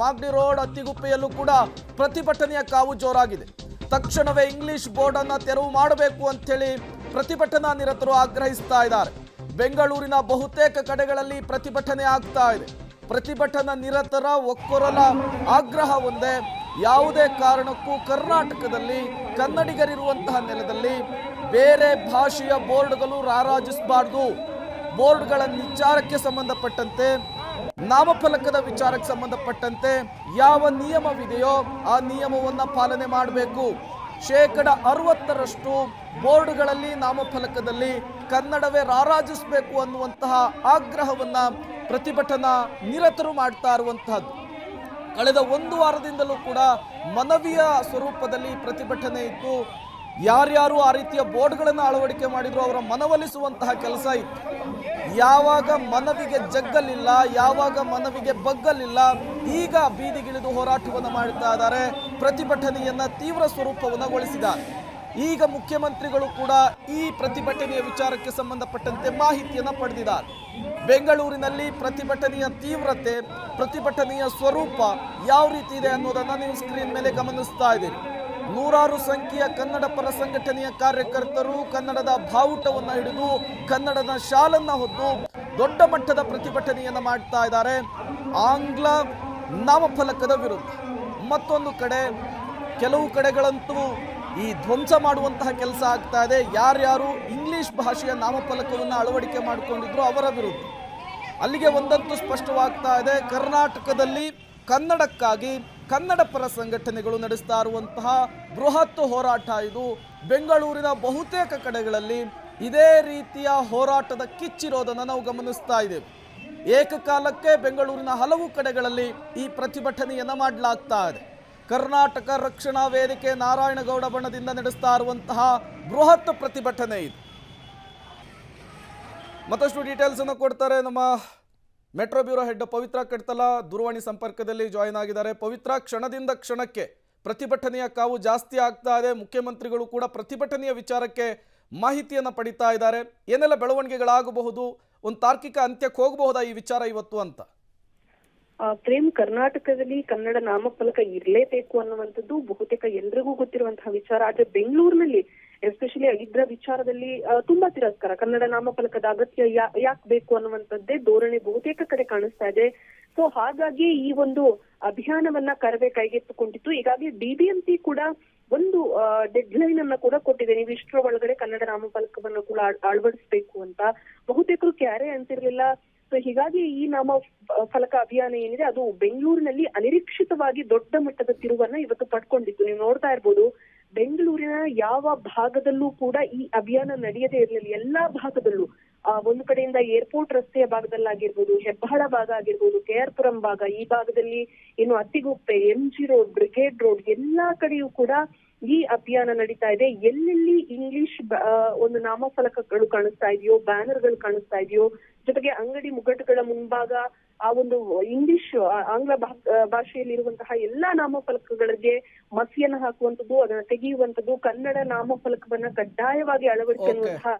Magadi road ಅತ್ತಿಗುಪ್ಪೆಯಲ್ಲೂ ಕೂಡ ಪ್ರತಿಭಟನೆಯ ಕಾವು ಜೋರಾಗಿದೆ. ತಕ್ಷಣವೇ ಇಂಗ್ಲಿಷ್ ಬೋರ್ಡ್ ಅನ್ನು ತೆರವು ಮಾಡಬೇಕು ಅಂತ ಹೇಳಿ ಪ್ರತಿಭಟನಾ ನಿರತರು ಆಗ್ರಹಿಸ್ತಾ ಇದ್ದಾರೆ. ಬೆಂಗಳೂರಿನ ಬಹುತೇಕ ಕಡೆಗಳಲ್ಲಿ ಪ್ರತಿಭಟನೆ ಆಗ್ತಾ ಇದೆ. ಪ್ರತಿಭಟನಾ ನಿರತರ ಒಕ್ಕೊರಲ ಆಗ್ರಹ ಒಂದೇ, ಯಾವುದೇ ಕಾರಣಕ್ಕೂ ಕರ್ನಾಟಕದಲ್ಲಿ ಕನ್ನಡಿಗರಿರುವಂತಹ ನೆಲದಲ್ಲಿ ಬೇರೆ ಭಾಷೆಯ ಬೋರ್ಡ್ಗಳು ರಾರಾಜಿಸಬಾರದು. ಬೋರ್ಡ್ಗಳ ವಿಚಾರಕ್ಕೆ ಸಂಬಂಧಪಟ್ಟಂತೆ, ನಾಮಫಲಕದ ವಿಚಾರಕ್ಕೆ ಸಂಬಂಧಪಟ್ಟಂತೆ ಯಾವ ನಿಯಮವಿದೆಯೋ ಆ ನಿಯಮವನ್ನು ಪಾಲನೆ ಮಾಡಬೇಕು. 60% ಬೋರ್ಡ್ಗಳಲ್ಲಿ ನಾಮಫಲಕದಲ್ಲಿ ಕನ್ನಡವೇ ರಾರಾಜಿಸಬೇಕು ಅನ್ನುವಂತಹ ಆಗ್ರಹವನ್ನ ಪ್ರತಿಭಟನಾ ನಿರತರು ಮಾಡ್ತಾ ಇರುವಂತಹದ್ದು. ಕಳೆದ ಒಂದು ವಾರದಿಂದಲೂ ಕೂಡ ಮನವಿಯ ಸ್ವರೂಪದಲ್ಲಿ ಪ್ರತಿಭಟನೆ ಇತ್ತು. ಯಾರ್ಯಾರು ಆ ರೀತಿಯ ಬೋರ್ಡ್ಗಳನ್ನು ಅಳವಡಿಕೆ ಮಾಡಿದ್ರು ಅವರ ಮನವೊಲಿಸುವಂತಹ ಕೆಲಸ ಇತ್ತು. ಯಾವಾಗ ಮನವಿಗೆ ಜಗ್ಗಲಿಲ್ಲ, ಯಾವಾಗ ಮನವಿಗೆ ಬಗ್ಗಲಿಲ್ಲ, ಈಗ ಬೀದಿಗಿಳಿದು ಹೋರಾಟವನ್ನು ಮಾಡ್ತಾ ಇದ್ದಾರೆ. ಪ್ರತಿಭಟನೆಯನ್ನ ತೀವ್ರ ಸ್ವರೂಪವನ್ನಗೊಳಿಸಿದ್ದಾರೆ. ಈಗ ಮುಖ್ಯಮಂತ್ರಿಗಳು ಕೂಡ ಈ ಪ್ರತಿಭಟನೆಯ ವಿಚಾರಕ್ಕೆ ಸಂಬಂಧಪಟ್ಟಂತೆ ಮಾಹಿತಿಯನ್ನು ಪಡೆದಿದ್ದಾರೆ. ಬೆಂಗಳೂರಿನಲ್ಲಿ ಪ್ರತಿಭಟನೆಯ ತೀವ್ರತೆ, ಪ್ರತಿಭಟನೆಯ ಸ್ವರೂಪ ಯಾವ ರೀತಿ ಇದೆ ಅನ್ನೋದನ್ನ ನೀವು ಸ್ಕ್ರೀನ್ ಮೇಲೆ ಗಮನಿಸ್ತಾ ಇದ್ದೀರಿ. ನೂರಾರು ಸಂಖ್ಯೆಯ ಕನ್ನಡ ಪರ ಸಂಘಟನೆಯ ಕಾರ್ಯಕರ್ತರು ಕನ್ನಡದ ಬಾವುಟವನ್ನು ಹಿಡಿದು ಕನ್ನಡದ ಶಾಲನ್ನ ಹೊದ್ದು ದೊಡ್ಡ ಮಟ್ಟದ ಪ್ರತಿಭಟನೆಯನ್ನು ಮಾಡ್ತಾ ಇದ್ದಾರೆ ಆಂಗ್ಲ ನಾಮಫಲಕದ ವಿರುದ್ಧ. ಮತ್ತೊಂದು ಕಡೆ ಕೆಲವು ಕಡೆಗಳಂತೂ ಈ ಧ್ವಂಸ ಮಾಡುವಂತಹ ಕೆಲಸ ಆಗ್ತಾ ಇದೆ. ಯಾರ್ಯಾರು ಇಂಗ್ಲಿಷ್ ಭಾಷೆಯ ನಾಮಫಲಕವನ್ನು ಅಳವಡಿಕೆ ಮಾಡಿಕೊಂಡಿದ್ರು ಅವರ ವಿರುದ್ಧ. ಅಲ್ಲಿಗೆ ಒಂದಂತೂ ಸ್ಪಷ್ಟವಾಗ್ತಾ ಇದೆ, ಕರ್ನಾಟಕದಲ್ಲಿ ಕನ್ನಡಕ್ಕಾಗಿ ಕನ್ನಡ ಪರ ಸಂಘಟನೆಗಳು ನಡೆಸ್ತಾ ಇರುವಂತಹ ಬೃಹತ್ ಹೋರಾಟ ಇದು. ಬೆಂಗಳೂರಿನ ಬಹುತೇಕ ಕಡೆಗಳಲ್ಲಿ ಇದೇ ರೀತಿಯ ಹೋರಾಟದ ಕಿಚ್ಚಿರೋದನ್ನು ನಾವು ಗಮನಿಸ್ತಾ ಇದ್ದೇವೆ. ಏಕಕಾಲಕ್ಕೆ ಬೆಂಗಳೂರಿನ ಹಲವು ಕಡೆಗಳಲ್ಲಿ ಈ ಪ್ರತಿಭಟನೆಯನ್ನು ಮಾಡಲಾಗ್ತಾ ಇದೆ. ಕರ್ನಾಟಕ ರಕ್ಷಣಾ ವೇದಿಕೆ ನಾರಾಯಣಗೌಡ ಬಣದಿಂದ ನಡೆಸ್ತಾ ಇರುವಂತಹ ಬೃಹತ್ ಪ್ರತಿಭಟನೆ ಇದು. ಮತ್ತಷ್ಟು ಡೀಟೇಲ್ಸ್ ಅನ್ನು ಕೊಡ್ತಾರೆ ನಮ್ಮ ಮೆಟ್ರೋ ಬ್ಯೂರೋ ಹೆಡ್ ಪವಿತ್ರ ಕಡ್ತಲ ದೂರವಾಣಿ ಸಂಪರ್ಕದಲ್ಲಿ ಜಾಯಿನ್ ಆಗಿದ್ದಾರೆ. ಪವಿತ್ರ, ಕ್ಷಣದಿಂದ ಕ್ಷಣಕ್ಕೆ ಪ್ರತಿಭಟನೆಯ ಕಾವು ಜಾಸ್ತಿ ಆಗ್ತಾ ಇದೆ. ಮುಖ್ಯಮಂತ್ರಿಗಳು ಕೂಡ ಪ್ರತಿಭಟನೆಯ ವಿಚಾರಕ್ಕೆ ಮಾಹಿತಿಯನ್ನು ಪಡಿತಾ ಇದ್ದಾರೆ. ಏನೆಲ್ಲ ಬೆಳವಣಿಗೆಗಳಾಗಬಹುದು, ಒಂದು ತಾರ್ಕಿಕ ಅಂತ್ಯಕ್ಕೆ ಹೋಗಬಹುದಾ ಈ ವಿಚಾರ ಇವತ್ತು ಅಂತ? ಪ್ರೇಮ್, ಕರ್ನಾಟಕದಲ್ಲಿ ಕನ್ನಡ ನಾಮಫಲಕ ಇರಲೇಬೇಕು ಅನ್ನುವಂಥದ್ದು ಬಹುತೇಕ ಎಲ್ರಿಗೂ ಗೊತ್ತಿರುವಂತಹ ವಿಚಾರ. ಆದ್ರೆ ಬೆಂಗಳೂರಿನಲ್ಲಿ ಎಸ್ಪೆಷಲಿ ಇದರ ವಿಚಾರದಲ್ಲಿ ತುಂಬಾ ತಿರಸ್ಕಾರ. ಕನ್ನಡ ನಾಮಫಲಕದ ಅಗತ್ಯ ಯಾಕೆ ಬೇಕು ಅನ್ನುವಂಥದ್ದೇ ಧೋರಣೆ ಬಹುತೇಕ ಕಡೆ ಕಾಣಿಸ್ತಾ ಇದೆ. ಸೊ ಹಾಗಾಗಿ ಈ ಒಂದು ಅಭಿಯಾನವನ್ನ ಕರವೇ ಕೈಗೆತ್ತಿಕೊಂಡಿತ್ತು. ಈಗಾಗಲೇ ಬಿಬಿಎಂಪಿ ಕೂಡ ಒಂದು ಡೆಡ್ ಲೈನ್ ಅನ್ನ ಕೂಡ ಕೊಟ್ಟಿದೆ, ನೀವು ಇಷ್ಟರ ಒಳಗಡೆ ಕನ್ನಡ ನಾಮಫಲಕವನ್ನು ಕೂಡ ಅಳವಡಿಸಬೇಕು ಅಂತ. ಬಹುತೇಕರು ಕ್ಯಾರೆ ಅಂತಿರ್ಲಿಲ್ಲ. ಸೊ ಹೀಗಾಗಿ ಈ ನಾಮ ಫಲಕ ಅಭಿಯಾನ ಏನಿದೆ ಅದು ಬೆಂಗಳೂರಿನಲ್ಲಿ ಅನಿರೀಕ್ಷಿತವಾಗಿ ದೊಡ್ಡ ಮಟ್ಟದ ತಿರುವನ್ನ ಇವತ್ತು ಪಡ್ಕೊಂಡಿತ್ತು. ನೀವು ನೋಡ್ತಾ ಇರ್ಬೋದು, ಬೆಂಗಳೂರಿನ ಯಾವ ಭಾಗದಲ್ಲೂ ಕೂಡ ಈ ಅಭಿಯಾನ ನಡೆಯದೇ ಇರಲಿಲ್ಲ. ಎಲ್ಲಾ ಭಾಗದಲ್ಲೂ ಒಂದು ಕಡೆಯಿಂದ ಏರ್ಪೋರ್ಟ್ ರಸ್ತೆಯ ಭಾಗದಲ್ಲಾಗಿರ್ಬೋದು, ಹೆಬ್ಬಾಳ ಭಾಗ ಆಗಿರ್ಬೋದು, KR ಪುರಂ ಭಾಗ, ಈ ಭಾಗದಲ್ಲಿ ಇನ್ನು Attiguppe, MG road, brigade road, ಎಲ್ಲಾ ಕಡೆಯೂ ಕೂಡ ಈ ಅಭಿಯಾನ ನಡೀತಾ ಇದೆ. ಎಲ್ಲೆಲ್ಲಿ ಇಂಗ್ಲಿಷ್ ಒಂದು ನಾಮಫಲಕಗಳು ಕಾಣಿಸ್ತಾ ಇದೆಯೋ, ಬ್ಯಾನರ್ಗಳು ಕಾಣಿಸ್ತಾ ಇದೆಯೋ, ಜೊತೆಗೆ ಅಂಗಡಿ ಮುಗ್ಗಟ್ಟುಗಳ ಮುಂಭಾಗ ಆ ಒಂದು ಇಂಗ್ಲಿಷ್ ಆಂಗ್ಲ ಭಾಷೆಯಲ್ಲಿ ಇರುವಂತಹ ಎಲ್ಲಾ ನಾಮಫಲಕಗಳಿಗೆ ಮಸಿಯನ್ನು ಹಾಕುವಂಥದ್ದು, ಅದನ್ನ ತೆಗೆಯುವಂಥದ್ದು, ಕನ್ನಡ ನಾಮಫಲಕವನ್ನ ಕಡ್ಡಾಯವಾಗಿ ಅಳವಡಿಸುವಂತಹ